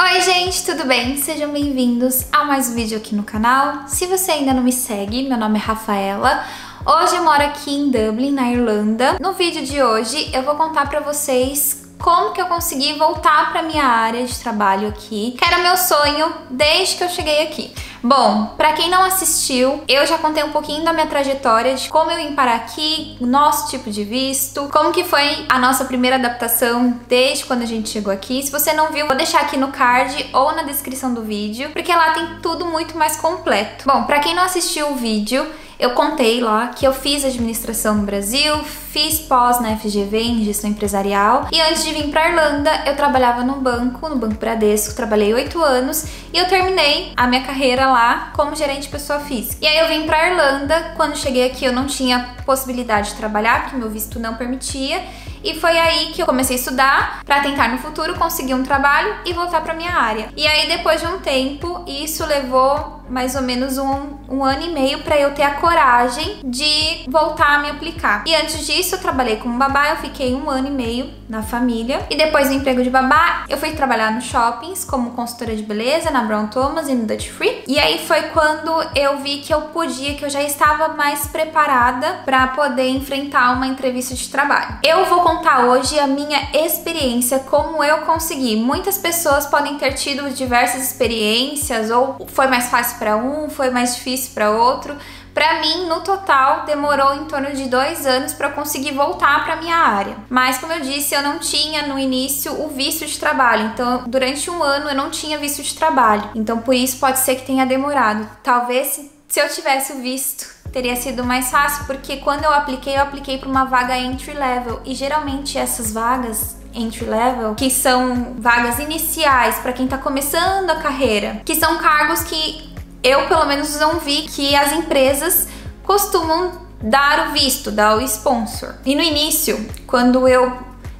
Oi gente, tudo bem? Sejam bem-vindos a mais um vídeo aqui no canal. Se você ainda não me segue, meu nome é Rafaela. Hoje eu moro aqui em Dublin, na Irlanda. No vídeo de hoje eu vou contar pra vocês como que eu consegui voltar pra minha área de trabalho aqui, que era meu sonho desde que eu cheguei aqui. Bom, pra quem não assistiu, eu já contei um pouquinho da minha trajetória, de como eu vim parar aqui, o nosso tipo de visto, como que foi a nossa primeira adaptação desde quando a gente chegou aqui. Se você não viu, vou deixar aqui no card ou na descrição do vídeo, porque lá tem tudo muito mais completo. Bom, pra quem não assistiu o vídeo, eu contei lá que eu fiz administração no Brasil, fiz pós na FGV em gestão empresarial e antes de vir pra Irlanda eu trabalhava no Banco Bradesco, trabalhei 8 anos e eu terminei a minha carreira lá como gerente de pessoa física. E aí eu vim pra Irlanda, quando cheguei aqui eu não tinha possibilidade de trabalhar porque meu visto não permitia. E foi aí que eu comecei a estudar para tentar no futuro conseguir um trabalho e voltar para minha área. E aí depois de um tempo, isso levou mais ou menos um ano e meio para eu ter a coragem de voltar a me aplicar. E antes disso eu trabalhei como babá, eu fiquei 1 ano e meio na família. E depois do emprego de babá, eu fui trabalhar nos shoppings como consultora de beleza na Brown Thomas e no Duty Free. E aí foi quando eu vi que eu podia, que eu já estava mais preparada para poder enfrentar uma entrevista de trabalho. Eu vou contar hoje a minha experiência, como eu consegui. Muitas pessoas podem ter tido diversas experiências, ou foi mais fácil para um, foi mais difícil para outro. Para mim, no total, demorou em torno de 2 anos para eu conseguir voltar para minha área. Mas, como eu disse, eu não tinha no início o visto de trabalho. Então, durante 1 ano eu não tinha visto de trabalho. Então, por isso pode ser que tenha demorado. Talvez se eu tivesse o visto, teria sido mais fácil, porque quando eu apliquei para uma vaga entry level. E geralmente essas vagas entry level, que são vagas iniciais para quem tá começando a carreira, que são cargos que eu pelo menos não vi que as empresas costumam dar o visto, dar o sponsor. E no início, quando eu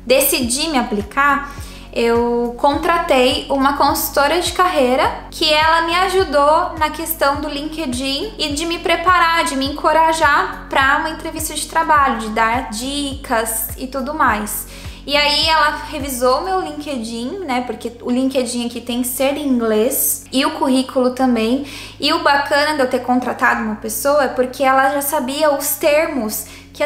decidi me aplicar, eu contratei uma consultora de carreira que ela me ajudou na questão do LinkedIn e de me preparar, de me encorajar para uma entrevista de trabalho, de dar dicas e tudo mais. E aí ela revisou meu LinkedIn, né, porque o LinkedIn aqui tem que ser em inglês e o currículo também. E o bacana de eu ter contratado uma pessoa é porque ela já sabia os termos que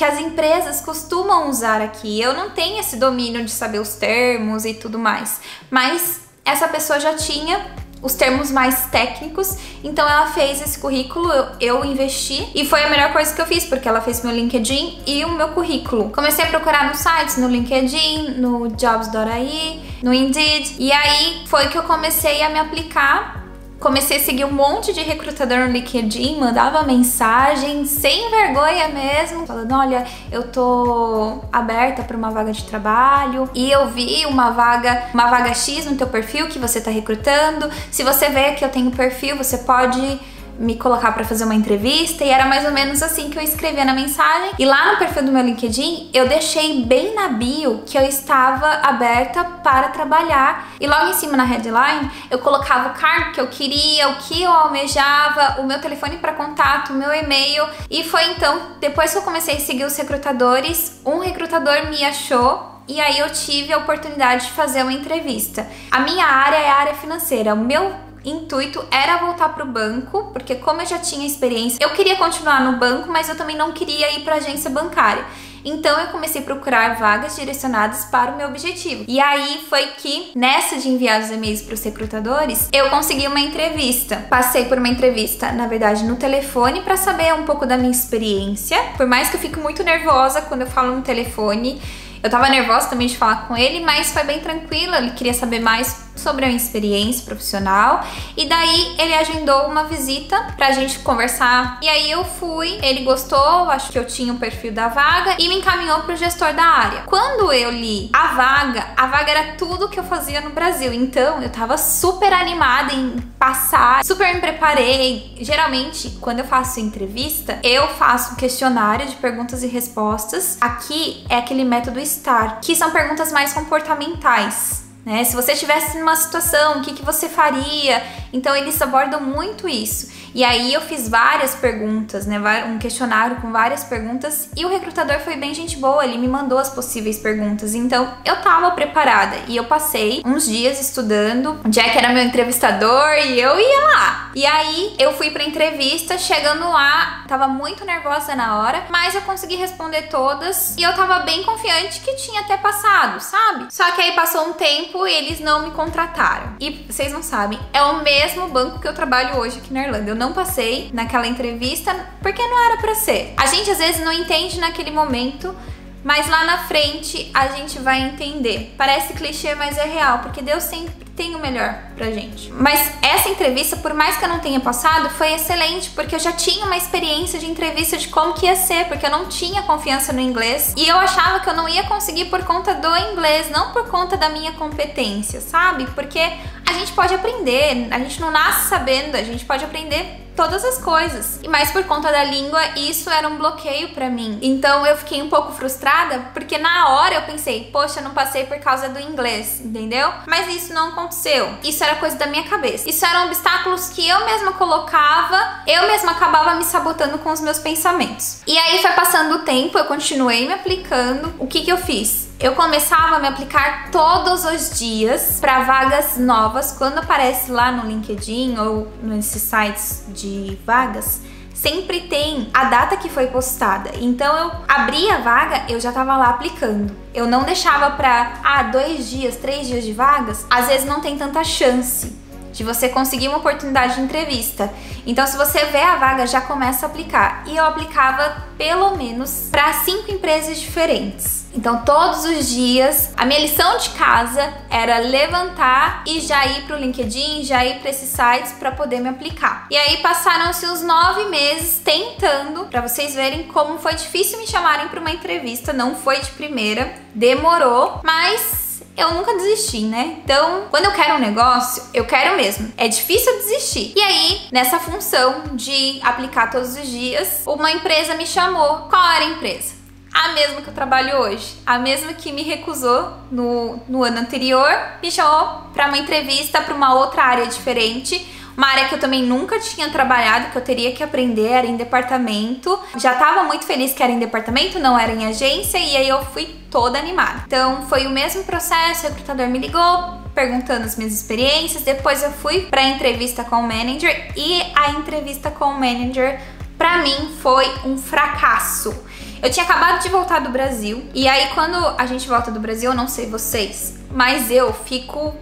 as empresas costumam usar aqui. Eu não tenho esse domínio de saber os termos e tudo mais, mas essa pessoa já tinha os termos mais técnicos, então ela fez esse currículo, eu investi e foi a melhor coisa que eu fiz, porque ela fez meu LinkedIn e o meu currículo. Comecei a procurar nos sites, no LinkedIn, no Jobs.ai, no Indeed, e aí foi que eu comecei a me aplicar. Comecei a seguir um monte de recrutador no LinkedIn, mandava mensagem sem vergonha mesmo, falando: olha, eu tô aberta para uma vaga de trabalho e eu vi uma vaga X no teu perfil que você tá recrutando. Se você vê que eu tenho perfil, você pode me colocar para fazer uma entrevista. E era mais ou menos assim que eu escrevia na mensagem. E lá no perfil do meu LinkedIn eu deixei bem na bio que eu estava aberta para trabalhar, e logo em cima na headline eu colocava o cargo que eu queria, o que eu almejava, o meu telefone para contato, o meu e-mail. E foi então, depois que eu comecei a seguir os recrutadores, um recrutador me achou e aí eu tive a oportunidade de fazer uma entrevista. A minha área é a área financeira. O meu intuito era voltar para o banco, porque como eu já tinha experiência, eu queria continuar no banco, mas eu também não queria ir para agência bancária. Então eu comecei a procurar vagas direcionadas para o meu objetivo. E aí foi que, nessa de enviar os e-mails para os recrutadores, eu consegui uma entrevista. Passei por uma entrevista, na verdade, no telefone, para saber um pouco da minha experiência. Por mais que eu fique muito nervosa quando eu falo no telefone, eu tava nervosa também de falar com ele, mas foi bem tranquilo. Ele queria saber mais sobre a minha experiência profissional. E daí ele agendou uma visita pra gente conversar. E aí eu fui, ele gostou, acho que eu tinha o perfil da vaga e me encaminhou pro gestor da área. Quando eu li a vaga era tudo que eu fazia no Brasil. Então eu tava super animada em passar, super me preparei. Geralmente, quando eu faço entrevista, eu faço um questionário de perguntas e respostas. Aqui é aquele método STAR, que são perguntas mais comportamentais, né? Se você estivesse numa situação, o que você faria? Então eles abordam muito isso. E aí eu fiz várias perguntas, né, um questionário com várias perguntas, e o recrutador foi bem gente boa, ele me mandou as possíveis perguntas, então eu tava preparada e eu passei uns dias estudando. O Jack era meu entrevistador e eu ia lá. E aí eu fui pra entrevista, chegando lá, tava muito nervosa na hora, mas eu consegui responder todas e eu tava bem confiante que tinha até passado, sabe? Só que aí passou um tempo e eles não me contrataram. E vocês não sabem, é o mesmo banco que eu trabalho hoje aqui na Irlanda. Eu não passei naquela entrevista porque não era pra ser. A gente às vezes não entende naquele momento, mas lá na frente a gente vai entender. Parece clichê, mas é real, porque Deus sempre tem o melhor pra gente. Mas essa entrevista, por mais que eu não tenha passado, foi excelente, porque eu já tinha uma experiência de entrevista de como que ia ser, porque eu não tinha confiança no inglês e eu achava que eu não ia conseguir por conta do inglês, não por conta da minha competência, sabe? Porque a gente pode aprender, a gente não nasce sabendo, a gente pode aprender todas as coisas. E mais por conta da língua, isso era um bloqueio pra mim. Então eu fiquei um pouco frustrada, porque na hora eu pensei, poxa, eu não passei por causa do inglês, entendeu? Mas isso não aconteceu. Isso era coisa da minha cabeça. Isso eram obstáculos que eu mesma colocava, eu mesma acabava me sabotando com os meus pensamentos. E aí foi passando o tempo, eu continuei me aplicando. O que eu fiz? Eu começava a me aplicar todos os dias para vagas novas. Quando aparece lá no LinkedIn ou nesses sites de vagas, sempre tem a data que foi postada. Então eu abria a vaga, eu já tava lá aplicando. Eu não deixava pra 2 dias, 3 dias de vagas. Às vezes não tem tanta chance de você conseguir uma oportunidade de entrevista. Então, se você vê a vaga, já começa a aplicar. E eu aplicava pelo menos para 5 empresas diferentes. Então, todos os dias, a minha lição de casa era levantar e já ir pro LinkedIn, já ir para esses sites para poder me aplicar. E aí passaram-se os 9 meses tentando, para vocês verem como foi difícil me chamarem para uma entrevista. Não foi de primeira, demorou, mas eu nunca desisti, né? Então, quando eu quero um negócio, eu quero mesmo. É difícil desistir. E aí, nessa função de aplicar todos os dias, uma empresa me chamou. Qual era a empresa? A mesma que eu trabalho hoje. A mesma que me recusou no ano anterior, me chamou para uma entrevista para uma outra área diferente. Uma área que eu também nunca tinha trabalhado, que eu teria que aprender, era em departamento. Já tava muito feliz que era em departamento, não era em agência, e aí eu fui toda animada. Então foi o mesmo processo, o recrutador me ligou, perguntando as minhas experiências. Depois eu fui pra entrevista com o manager, e a entrevista com o manager pra mim foi um fracasso. Eu tinha acabado de voltar do Brasil, e aí quando a gente volta do Brasil, eu não sei vocês, mas eu fico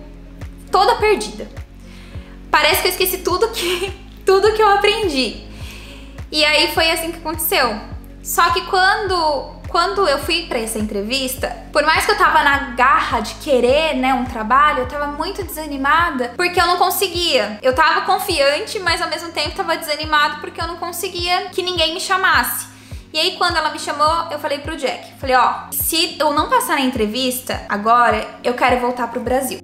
toda perdida. Parece que eu esqueci tudo que eu aprendi. E aí foi assim que aconteceu. Só que quando eu fui pra essa entrevista, por mais que eu tava na garra de querer, né, um trabalho, eu tava muito desanimada porque eu não conseguia. Eu tava confiante, mas ao mesmo tempo tava desanimada porque eu não conseguia que ninguém me chamasse. E aí quando ela me chamou, eu falei pro Jack, falei, ó, se eu não passar na entrevista agora, eu quero voltar pro Brasil.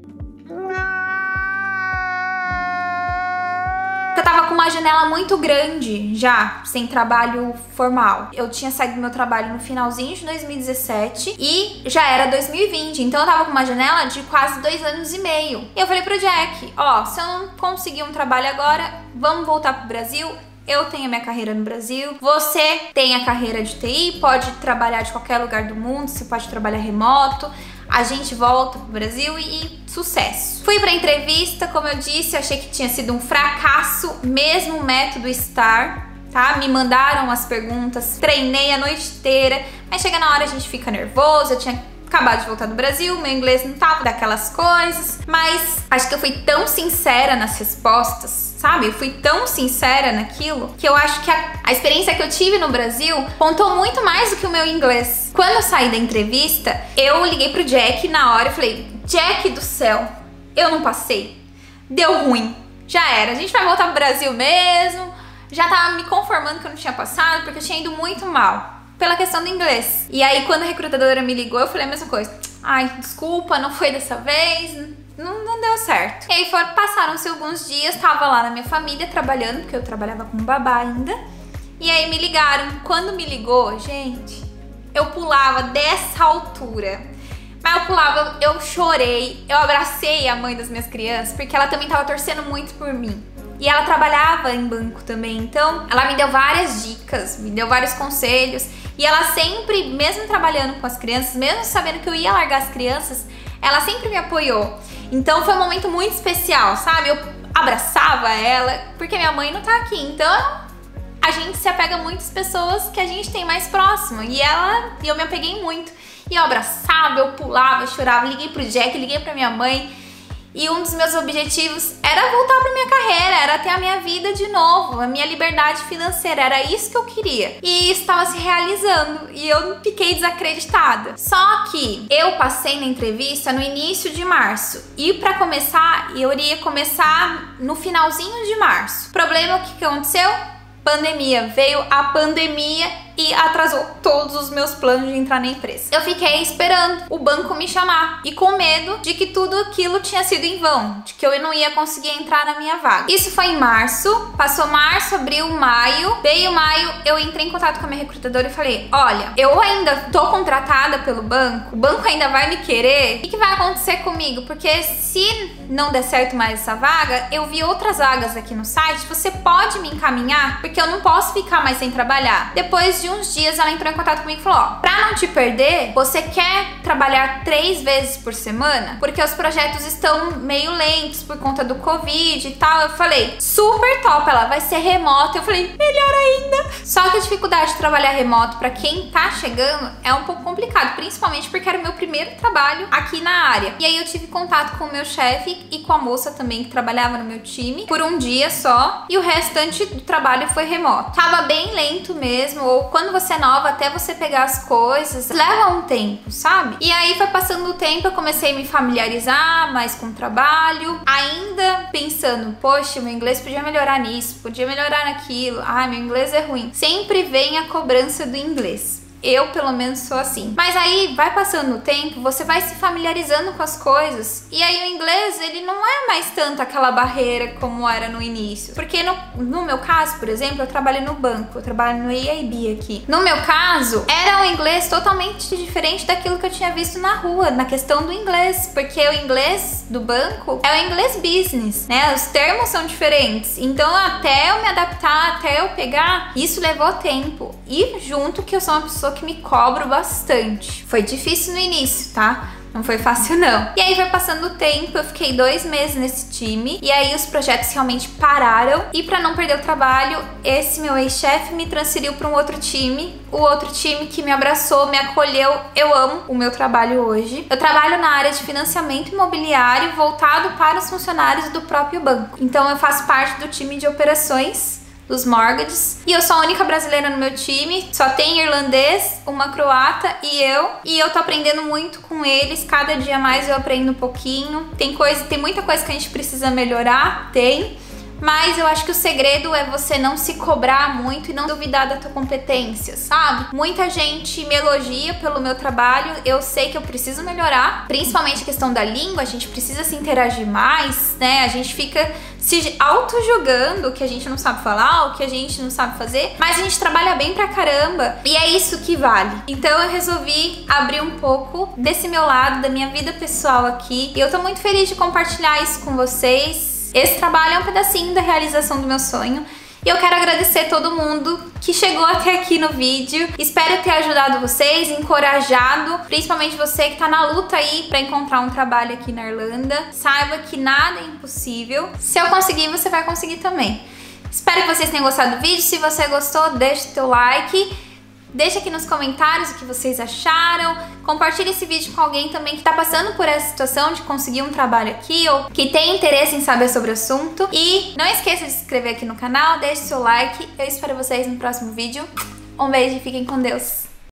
Eu tava com uma janela muito grande já, sem trabalho formal. Eu tinha saído do meu trabalho no finalzinho de 2017 e já era 2020. Então eu tava com uma janela de quase 2 anos e meio. E eu falei pro Jack, ó, se eu não conseguir um trabalho agora, vamos voltar pro Brasil. Eu tenho a minha carreira no Brasil, você tem a carreira de TI, pode trabalhar de qualquer lugar do mundo, você pode trabalhar remoto. A gente volta pro Brasil e sucesso. Fui pra entrevista, como eu disse, achei que tinha sido um fracasso, mesmo o método STAR, tá? Me mandaram as perguntas, treinei a noite inteira, mas chega na hora a gente fica nervoso, eu tinha acabado de voltar do Brasil, meu inglês não tava daquelas coisas, mas acho que eu fui tão sincera nas respostas, sabe? Eu fui tão sincera naquilo que eu acho que a experiência que eu tive no Brasil contou muito mais do que o meu inglês. Quando eu saí da entrevista, eu liguei pro Jack na hora e falei, Jack do céu, eu não passei. Deu ruim. Já era. A gente vai voltar pro Brasil mesmo. Já tava me conformando que eu não tinha passado, porque eu tinha ido muito mal pela questão do inglês. E aí, quando a recrutadora me ligou, eu falei a mesma coisa. Ai, desculpa, não foi dessa vez. Não deu certo. E aí passaram-se alguns dias, tava lá na minha família trabalhando, porque eu trabalhava com babá ainda. E aí me ligaram. Quando me ligou, gente, eu pulava dessa altura. Mas eu pulava, eu chorei, eu abracei a mãe das minhas crianças, porque ela também tava torcendo muito por mim. E ela trabalhava em banco também, então ela me deu várias dicas, me deu vários conselhos. E ela sempre, mesmo trabalhando com as crianças, mesmo sabendo que eu ia largar as crianças, ela sempre me apoiou. Então foi um momento muito especial, sabe? Eu abraçava ela, porque minha mãe não tá aqui, então a gente se apega a muitas pessoas que a gente tem mais próximo. E eu me apeguei muito. E eu abraçava, eu pulava, eu chorava, liguei pro Jack, liguei pra minha mãe. E um dos meus objetivos era voltar pra minha carreira, era ter a minha vida de novo, a minha liberdade financeira, era isso que eu queria. E isso estava se realizando e eu fiquei desacreditada. Só que eu passei na entrevista no início de março e pra começar, eu iria começar no finalzinho de março. O problema, o que aconteceu? Pandemia. Veio a pandemia e atrasou todos os meus planos de entrar na empresa. Eu fiquei esperando o banco me chamar e com medo de que tudo aquilo tinha sido em vão, de que eu não ia conseguir entrar na minha vaga. Isso foi em março, passou março, abril, maio. Veio maio, eu entrei em contato com a minha recrutadora e falei: olha, eu ainda tô contratada pelo banco, o banco ainda vai me querer, o que vai acontecer comigo? Porque se não der certo mais essa vaga, eu vi outras vagas aqui no site, você pode me encaminhar? Porque eu não posso ficar mais sem trabalhar. Depois de uns dias ela entrou em contato comigo e falou: ó, pra não te perder, você quer trabalhar 3 vezes por semana? Porque os projetos estão meio lentos por conta do Covid e tal. Eu falei: super top, ela vai ser remoto. Eu falei: melhor ainda. Só que a dificuldade de trabalhar remoto pra quem tá chegando é um pouco complicado, principalmente porque era o meu primeiro trabalho aqui na área. E aí eu tive contato com o meu chefe e com a moça também que trabalhava no meu time por um dia só, e o restante do trabalho foi remoto. Tava bem lento mesmo, ou quando você é nova, até você pegar as coisas, leva um tempo, sabe? E aí foi passando o tempo, eu comecei a me familiarizar mais com o trabalho, ainda pensando: poxa, meu inglês podia melhorar nisso, podia melhorar naquilo, ai, meu inglês é ruim. Sempre vem a cobrança do inglês. Eu, pelo menos, sou assim. Mas aí, vai passando o tempo, você vai se familiarizando com as coisas. E aí, o inglês, ele não é mais tanto aquela barreira como era no início. Porque no meu caso, por exemplo, eu trabalho no banco. Eu trabalho no EIB aqui. No meu caso, era um inglês totalmente diferente daquilo que eu tinha visto na rua, na questão do inglês. Porque o inglês do banco é o inglês business, né? Os termos são diferentes. Então, até eu me adaptar, até eu pegar, isso levou tempo. E junto que eu sou uma pessoa que me cobro bastante. Foi difícil no início, tá? Não foi fácil, não. E aí foi passando o tempo, eu fiquei 2 meses nesse time, e aí os projetos realmente pararam, e pra não perder o trabalho, esse meu ex-chefe me transferiu pra um outro time, o outro time que me abraçou, me acolheu. Eu amo o meu trabalho hoje. Eu trabalho na área de financiamento imobiliário voltado para os funcionários do próprio banco. Então eu faço parte do time de operações dos mortgages, e eu sou a única brasileira no meu time, só tem irlandês, uma croata e eu tô aprendendo muito com eles, cada dia mais eu aprendo um pouquinho. Tem muita coisa que a gente precisa melhorar, mas eu acho que o segredo é você não se cobrar muito e não duvidar da tua competência, sabe? Muita gente me elogia pelo meu trabalho, eu sei que eu preciso melhorar, principalmente a questão da língua, a gente precisa se interagir mais, né? A gente fica se auto-julgando o que a gente não sabe falar, o que a gente não sabe fazer, mas a gente trabalha bem pra caramba e é isso que vale. Então eu resolvi abrir um pouco desse meu lado, da minha vida pessoal aqui, e eu tô muito feliz de compartilhar isso com vocês. Esse trabalho é um pedacinho da realização do meu sonho. E eu quero agradecer todo mundo que chegou até aqui no vídeo. Espero ter ajudado vocês, encorajado, principalmente você que tá na luta aí pra encontrar um trabalho aqui na Irlanda. Saiba que nada é impossível. Se eu conseguir, você vai conseguir também. Espero que vocês tenham gostado do vídeo. Se você gostou, deixa o teu like. Deixa aqui nos comentários o que vocês acharam. Compartilhe esse vídeo com alguém também que tá passando por essa situação de conseguir um trabalho aqui ou que tem interesse em saber sobre o assunto. E não esqueça de se inscrever aqui no canal, deixe seu like. Eu espero vocês no próximo vídeo. Um beijo e fiquem com Deus.